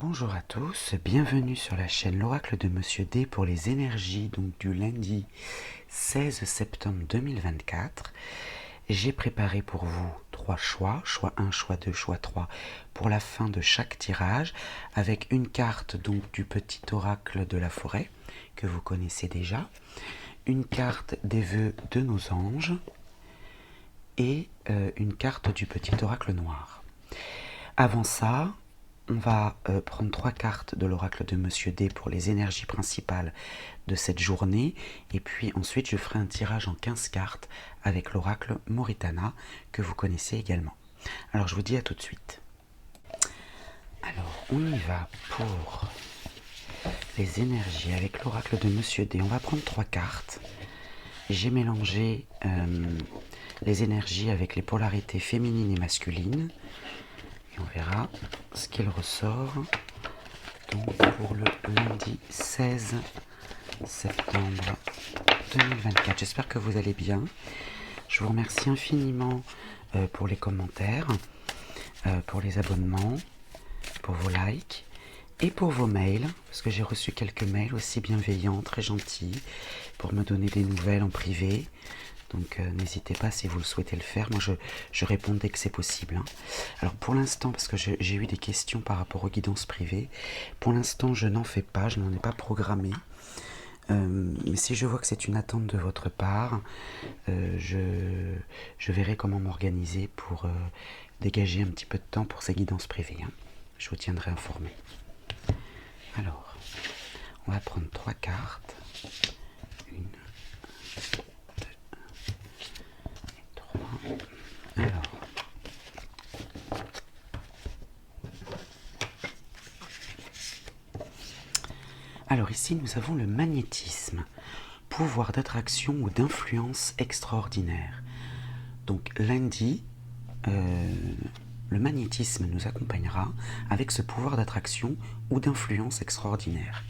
Bonjour à tous, bienvenue sur la chaîne L'Oracle de Monsieur D pour les énergies donc du lundi 16 septembre 2024. J'ai préparé pour vous 3 choix, choix 1, choix 2, choix 3 pour la fin de chaque tirage avec une carte donc du petit oracle de la forêt que vous connaissez déjà, une carte des vœux de nos anges et une carte du petit oracle noir. Avant ça, on va prendre 3 cartes de l'oracle de Monsieur D pour les énergies principales de cette journée. Et puis ensuite, je ferai un tirage en 15 cartes avec l'oracle Moritana que vous connaissez également. Alors, je vous dis à tout de suite. Alors, on y va pour les énergies avec l'oracle de Monsieur D. On va prendre 3 cartes. J'ai mélangé les énergies avec les polarités féminines et masculines. Et on verra ce qu'il ressort donc pour le lundi 16 septembre 2024. J'espère que vous allez bien. Je vous remercie infiniment pour les commentaires, pour les abonnements, pour vos likes et pour vos mails, parce que j'ai reçu quelques mails aussi bienveillants, très gentils, pour me donner des nouvelles en privé. Donc n'hésitez pas si vous le souhaitez le faire. Moi je réponds dès que c'est possible. Hein. Alors pour l'instant, parce que j'ai eu des questions par rapport aux guidances privées, pour l'instant je n'en fais pas, je n'en ai pas programmé. Mais si je vois que c'est une attente de votre part, je verrai comment m'organiser pour dégager un petit peu de temps pour ces guidances privées. Hein. Je vous tiendrai informé. Alors, on va prendre 3 cartes. Une, alors, alors ici nous avons le magnétisme, pouvoir d'attraction ou d'influence extraordinaire. Donc lundi, le magnétisme nous accompagnera avec ce pouvoir d'attraction ou d'influence extraordinaire.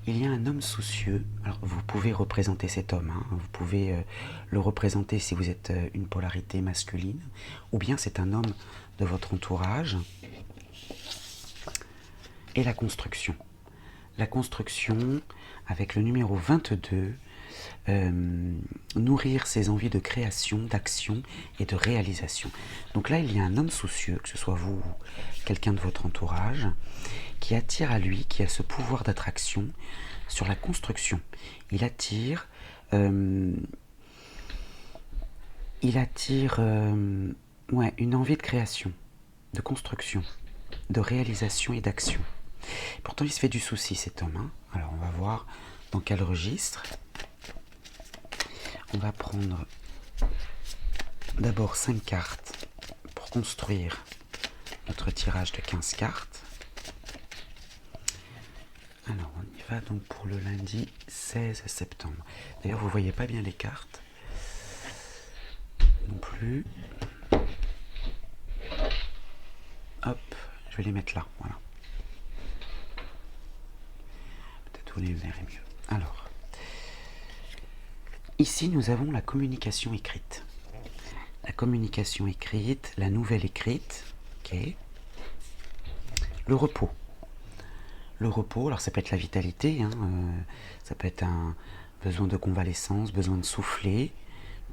Il y a un homme soucieux, alors vous pouvez représenter cet homme, hein, vous pouvez le représenter si vous êtes une polarité masculine, ou bien c'est un homme de votre entourage. Et la construction. La construction avec le numéro 22, nourrir ses envies de création, d'action et de réalisation. Donc là, il y a un homme soucieux, que ce soit vous ou quelqu'un de votre entourage, qui attire à lui, qui a ce pouvoir d'attraction sur la construction. Il attire une envie de création, de construction, de réalisation et d'action. Pourtant, il se fait du souci, cet homme. Hein. Alors, on va voir dans quel registre. On va prendre d'abord 5 cartes pour construire notre tirage de 15 cartes. Alors, on y va donc pour le lundi 16 septembre. D'ailleurs, vous ne voyez pas bien les cartes. Non plus. Hop, je vais les mettre là, voilà. Peut-être vous les verrez mieux. Alors, ici, nous avons la communication écrite. La communication écrite, la nouvelle écrite, ok. Le repos. Le repos, alors ça peut être la vitalité, hein, ça peut être un besoin de convalescence, besoin de souffler,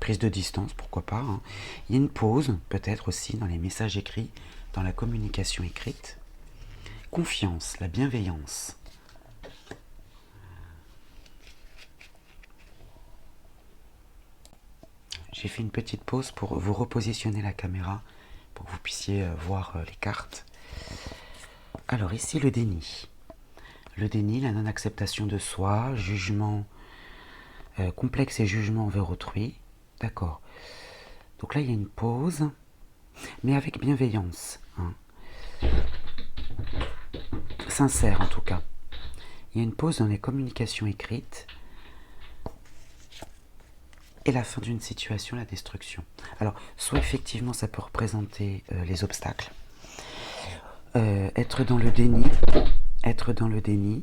prise de distance, pourquoi pas. Hein. Il y a une pause, peut-être aussi dans les messages écrits, dans la communication écrite. Confiance, la bienveillance. J'ai fait une petite pause pour vous repositionner la caméra, pour que vous puissiez voir les cartes. Alors ici, le déni. Le déni, la non-acceptation de soi, jugement complexe et jugement envers autrui. D'accord. Donc là, il y a une pause, mais avec bienveillance. Hein. Sincère, en tout cas. Il y a une pause dans les communications écrites et la fin d'une situation, la destruction. Alors, soit effectivement, ça peut représenter les obstacles. Être dans le déni. Être dans le déni.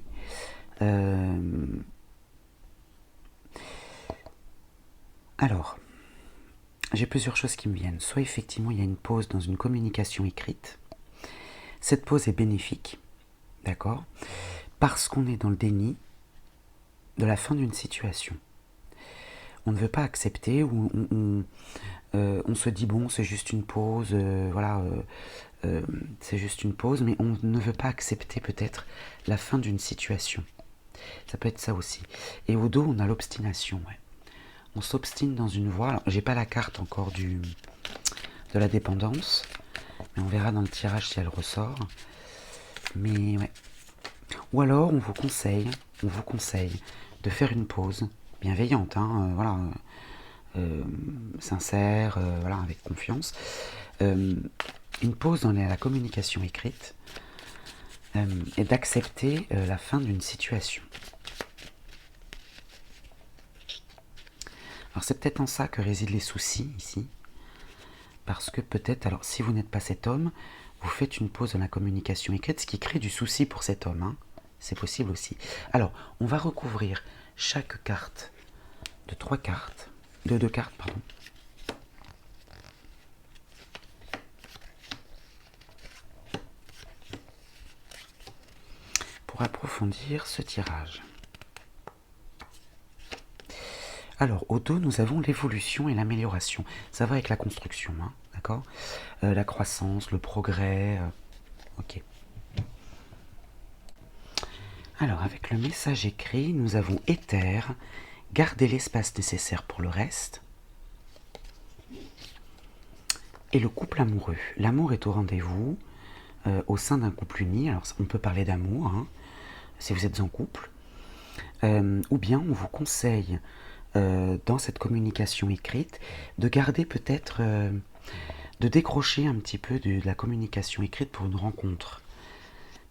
Alors, j'ai plusieurs choses qui me viennent. Soit effectivement, il y a une pause dans une communication écrite. Cette pause est bénéfique, d'accord? Parce qu'on est dans le déni de la fin d'une situation. On ne veut pas accepter, ou on se dit bon, c'est juste une pause, voilà, c'est juste une pause, mais on ne veut pas accepter peut-être la fin d'une situation. Ça peut être ça aussi. Et au dos, on a l'obstination. Ouais. On s'obstine dans une voie. Alors, j'ai pas la carte encore de la dépendance, mais on verra dans le tirage si elle ressort. Mais ouais. Ou alors, on vous conseille de faire une pause bienveillante, hein, voilà, sincère, voilà, avec confiance. Une pause dans la communication écrite et d'accepter la fin d'une situation. Alors c'est peut-être en ça que résident les soucis ici, parce que peut-être, alors si vous n'êtes pas cet homme, vous faites une pause dans la communication écrite, ce qui crée du souci pour cet homme, hein. C'est possible aussi. Alors, on va recouvrir chaque carte de 2 cartes, pardon. Pour approfondir ce tirage. Alors, au dos, nous avons l'évolution et l'amélioration. Ça va avec la construction, hein, d'accord? La croissance, le progrès. Ok. Alors, avec le message écrit, nous avons éther, garder l'espace nécessaire pour le reste. Et le couple amoureux. L'amour est au rendez-vous au sein d'un couple uni. Alors, on peut parler d'amour, hein, si vous êtes en couple. Ou bien, on vous conseille, dans cette communication écrite, de garder peut-être, de décrocher un petit peu de la communication écrite pour une rencontre.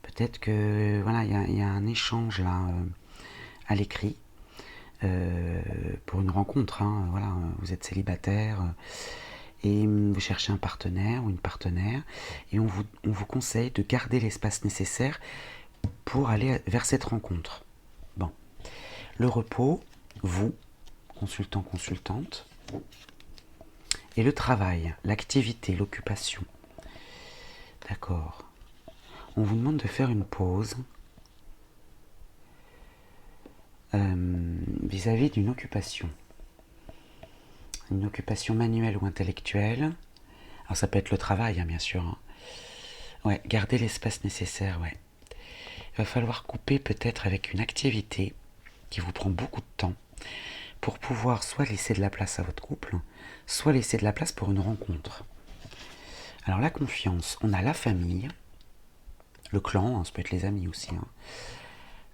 Peut-être que voilà, il y a un échange là à l'écrit pour une rencontre. Hein, voilà, vous êtes célibataire et vous cherchez un partenaire ou une partenaire, et on vous conseille de garder l'espace nécessaire pour aller vers cette rencontre. Bon, le repos, vous, consultant, consultante, et le travail, l'activité, l'occupation. D'accord. On vous demande de faire une pause vis-à-vis d'une occupation. Une occupation manuelle ou intellectuelle. Alors ça peut être le travail, hein, bien sûr. Hein. Ouais, garder l'espace nécessaire, ouais. Il va falloir couper peut-être avec une activité qui vous prend beaucoup de temps pour pouvoir soit laisser de la place à votre couple, soit laisser de la place pour une rencontre. Alors la confiance, on a la famille, le clan, hein, ça peut être les amis aussi, hein,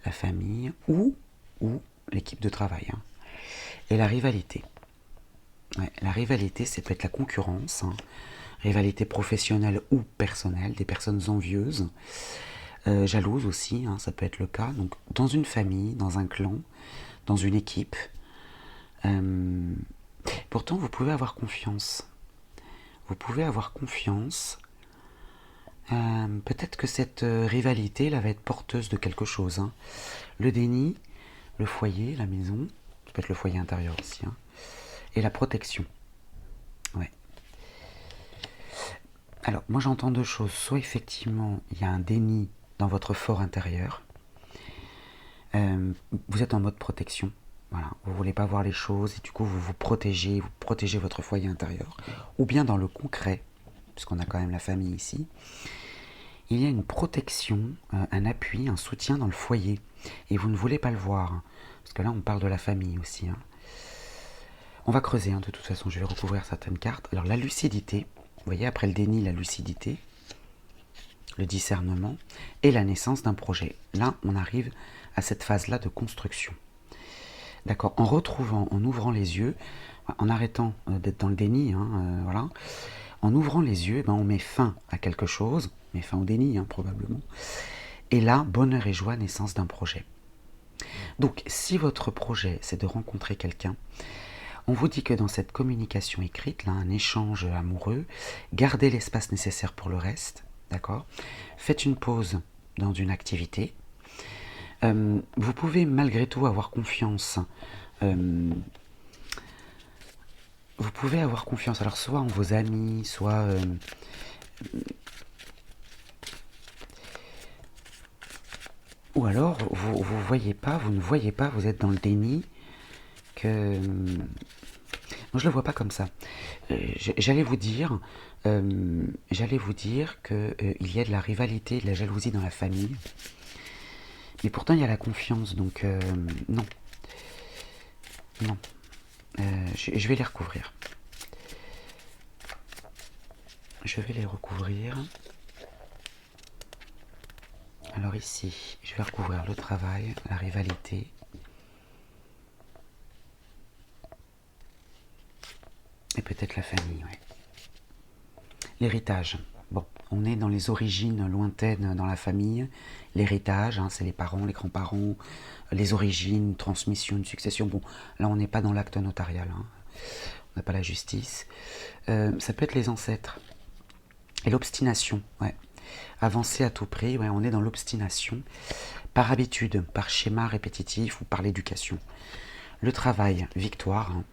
la famille ou l'équipe de travail. Hein, et la rivalité. Ouais, la rivalité, ça peut être la concurrence, hein, rivalité professionnelle ou personnelle, des personnes envieuses, jalouses aussi, hein, ça peut être le cas. Donc dans une famille, dans un clan, dans une équipe. Pourtant, vous pouvez avoir confiance. Vous pouvez avoir confiance. Peut-être que cette rivalité là va être porteuse de quelque chose. Hein. Le déni, le foyer, la maison, ça peut être le foyer intérieur aussi, hein, et la protection. Ouais. Alors, moi j'entends deux choses. Soit effectivement, il y a un déni dans votre fort intérieur. Vous êtes en mode protection. Voilà, vous ne voulez pas voir les choses et du coup vous protégez votre foyer intérieur. Ou bien dans le concret, puisqu'on a quand même la famille ici, il y a une protection, un appui, un soutien dans le foyer. Et vous ne voulez pas le voir. Hein, parce que là on parle de la famille aussi. Hein. On va creuser, hein, de toute façon, je vais recouvrir certaines cartes. Alors la lucidité, vous voyez, après le déni, la lucidité, le discernement et la naissance d'un projet. Là, on arrive à cette phase-là de construction. D'accord, en retrouvant, en ouvrant les yeux, en arrêtant d'être dans le déni, hein, voilà, en ouvrant les yeux, on met fin à quelque chose, on met fin au déni, hein, probablement. Et là, bonheur et joie, naissance d'un projet. Donc, si votre projet, c'est de rencontrer quelqu'un, on vous dit que dans cette communication écrite, là, un échange amoureux, gardez l'espace nécessaire pour le reste, d'accord ? Faites une pause dans une activité. Vous pouvez malgré tout avoir confiance. Vous pouvez avoir confiance, alors soit en vos amis, soit Ou alors, vous voyez pas, vous ne voyez pas, vous êtes dans le déni que... Non, je le vois pas comme ça. J'allais vous dire que il y a de la rivalité, de la jalousie dans la famille. Mais pourtant, il y a la confiance, donc non. Non. Je vais les recouvrir. Je vais les recouvrir. Alors ici, je vais recouvrir le travail, la rivalité. Et peut-être la famille, ouais. L'héritage. Bon, on est dans les origines lointaines dans la famille. L'héritage, hein, c'est les parents, les grands-parents, les origines, une transmission, une succession. Bon, là, on n'est pas dans l'acte notarial. Hein. On n'a pas la justice. Ça peut être les ancêtres. Et l'obstination, ouais. Avancer à tout prix, ouais, on est dans l'obstination. Par habitude, par schéma répétitif ou par l'éducation. Le travail, victoire. Hein.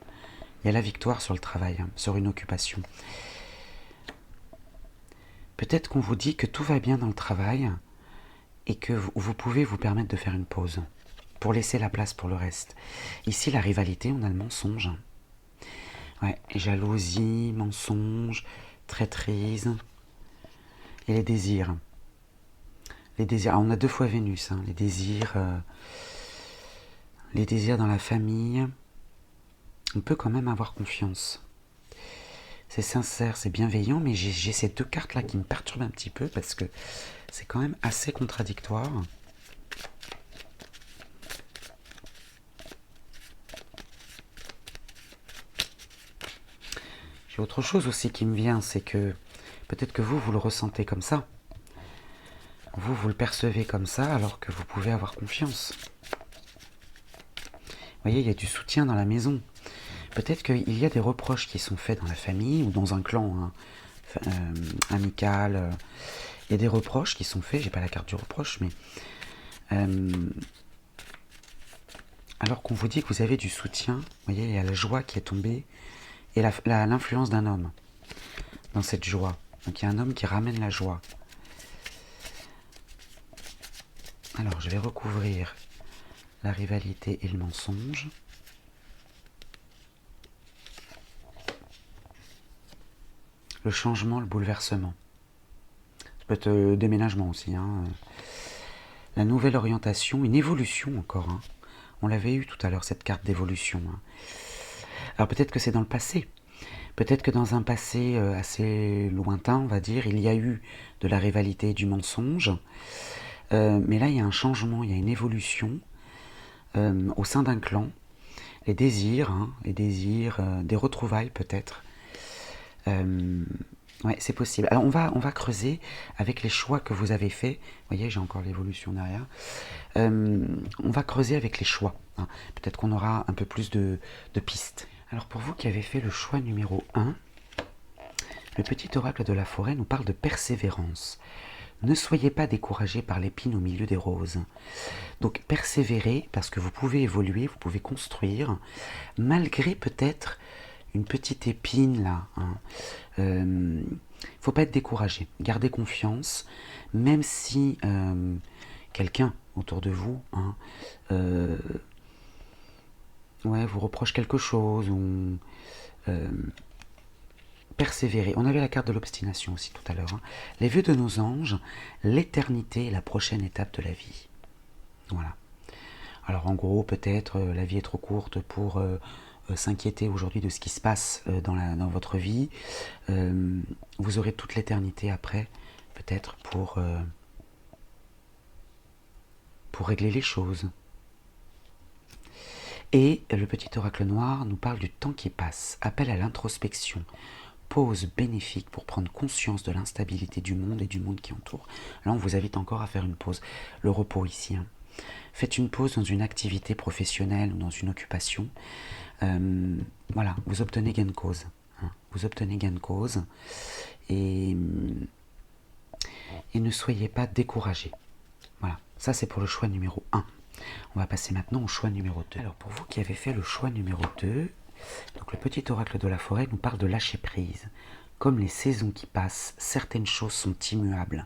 Il y a la victoire sur le travail, hein, sur une occupation. Peut-être qu'on vous dit que tout va bien dans le travail et que vous pouvez vous permettre de faire une pause pour laisser la place pour le reste. Ici, la rivalité, on a le mensonge. Ouais, jalousie, mensonge, traîtrise et les désirs. Les désirs. Ah, on a 2 fois Vénus, hein, les désirs dans la famille. On peut quand même avoir confiance. C'est sincère, c'est bienveillant, mais j'ai ces 2 cartes-là qui me perturbent un petit peu parce que c'est quand même assez contradictoire. J'ai autre chose aussi qui me vient, c'est que peut-être que vous le ressentez comme ça. Vous le percevez comme ça alors que vous pouvez avoir confiance. Vous voyez, il y a du soutien dans la maison. Peut-être qu'il y a des reproches qui sont faits dans la famille ou dans un clan hein, amical. Il y a des reproches qui sont faits, j'ai pas la carte du reproche, mais alors qu'on vous dit que vous avez du soutien, vous voyez, il y a la joie qui est tombée et l'influence d'un homme dans cette joie. Donc il y a un homme qui ramène la joie. Alors je vais recouvrir la rivalité et le mensonge. Le changement, le bouleversement. Ça peut être le déménagement aussi. Hein. La nouvelle orientation, une évolution encore. Hein. On l'avait eu tout à l'heure, cette carte d'évolution. Hein. Alors peut-être que c'est dans le passé. Peut-être que dans un passé assez lointain, on va dire, il y a eu de la rivalité et du mensonge. Mais là, il y a un changement, il y a une évolution au sein d'un clan. Les désirs, hein, des retrouvailles peut-être. Ouais, c'est possible. Alors on va creuser avec les choix que vous avez faits. Vous voyez, j'ai encore l'évolution derrière. On va creuser avec les choix. Hein. Peut-être qu'on aura un peu plus de pistes. Alors pour vous qui avez fait le choix numéro 1, le petit oracle de la forêt nous parle de persévérance. Ne soyez pas découragés par l'épine au milieu des roses. Donc persévérez parce que vous pouvez évoluer, vous pouvez construire, malgré peut-être une petite épine là. Hein. Faut pas être découragé. Gardez confiance, même si quelqu'un autour de vous hein, ouais, vous reproche quelque chose ou persévérer. On avait la carte de l'obstination aussi tout à l'heure. Hein. Les vœux de nos anges, l'éternité est la prochaine étape de la vie. Voilà. Alors en gros, peut-être la vie est trop courte pour s'inquiéter aujourd'hui de ce qui se passe dans votre vie. Vous aurez toute l'éternité après, peut-être pour régler les choses. Et le petit oracle noir nous parle du temps qui passe, appel à l'introspection, pause bénéfique pour prendre conscience de l'instabilité du monde et du monde qui entoure. Là, on vous invite encore à faire une pause. Le repos ici. Hein. Faites une pause dans une activité professionnelle ou dans une occupation. Voilà, vous obtenez gain de cause. Hein. Vous obtenez gain de cause. Et ne soyez pas découragés. Voilà, ça c'est pour le choix numéro 1. On va passer maintenant au choix numéro 2. Alors pour vous qui avez fait le choix numéro 2, donc le petit oracle de la forêt nous parle de lâcher prise. Comme les saisons qui passent, certaines choses sont immuables.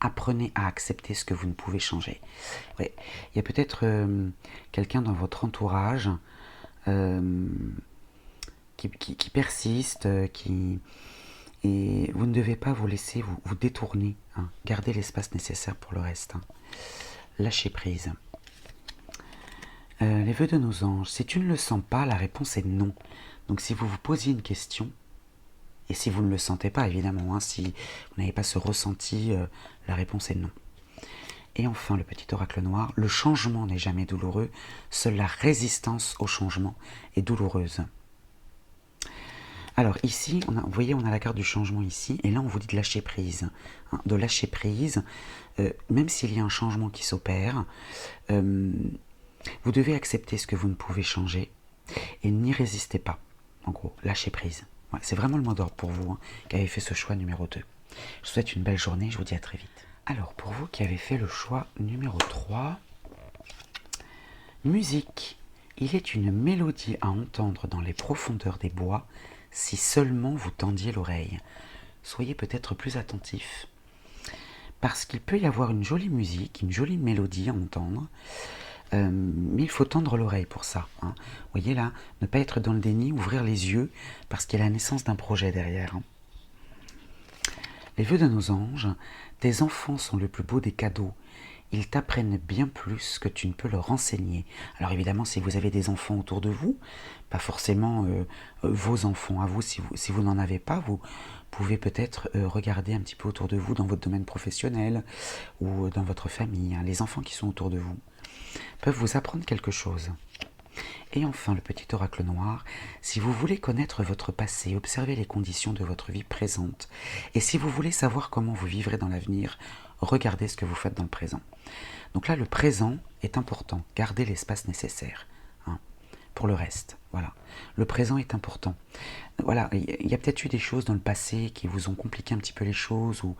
apprenez à accepter ce que vous ne pouvez changer. Ouais. Il y a peut-être quelqu'un dans votre entourage qui persiste, et vous ne devez pas vous laisser vous détourner. Hein. Gardez l'espace nécessaire pour le reste. Hein. Lâchez prise. Les vœux de nos anges. Si tu ne le sens pas, la réponse est non. Donc si vous vous posiez une question, et si vous ne le sentez pas, évidemment, hein, si vous n'avez pas ce ressenti, la réponse est non. Et enfin, le petit oracle noir, le changement n'est jamais douloureux, seule la résistance au changement est douloureuse. Alors ici, vous voyez, on a la carte du changement ici, et là on vous dit de lâcher prise. Hein, de lâcher prise, même s'il y a un changement qui s'opère, vous devez accepter ce que vous ne pouvez changer, et n'y résistez pas. En gros, lâchez prise. Ouais, c'est vraiment le mot d'ordre pour vous, hein, qui avez fait ce choix numéro 2. Je vous souhaite une belle journée, je vous dis à très vite. Alors, pour vous qui avez fait le choix numéro 3, musique. Il est une mélodie à entendre dans les profondeurs des bois, si seulement vous tendiez l'oreille. Soyez peut-être plus attentifs, parce qu'il peut y avoir une jolie musique, une jolie mélodie à entendre, mais il faut tendre l'oreille pour ça. Hein. Vous voyez là, ne pas être dans le déni, ouvrir les yeux, parce qu'il y a la naissance d'un projet derrière. Hein. Les vœux de nos anges, tes enfants sont le plus beau des cadeaux. Ils t'apprennent bien plus que tu ne peux leur enseigner. Alors évidemment, si vous avez des enfants autour de vous, pas forcément vos enfants à vous, si vous n'en avez pas, vous pouvez peut-être regarder un petit peu autour de vous dans votre domaine professionnel ou dans votre famille. Hein. Les enfants qui sont autour de vous peuvent vous apprendre quelque chose. Et enfin, le petit oracle noir, si vous voulez connaître votre passé, observez les conditions de votre vie présente. Et si vous voulez savoir comment vous vivrez dans l'avenir, regardez ce que vous faites dans le présent. Donc là, le présent est important. Gardez l'espace nécessaire hein, pour le reste. Voilà. Le présent est important. Voilà, il y a peut-être eu des choses dans le passé qui vous ont compliqué un petit peu les choses ou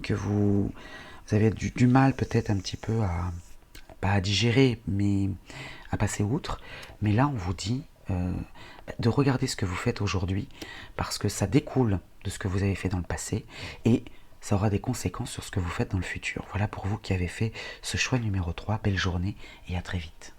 que vous avez du mal peut-être un petit peu à, pas à digérer, mais à passer outre. Mais là, on vous dit de regarder ce que vous faites aujourd'hui parce que ça découle de ce que vous avez fait dans le passé et ça aura des conséquences sur ce que vous faites dans le futur. Voilà pour vous qui avez fait ce choix numéro 3. Belle journée et à très vite.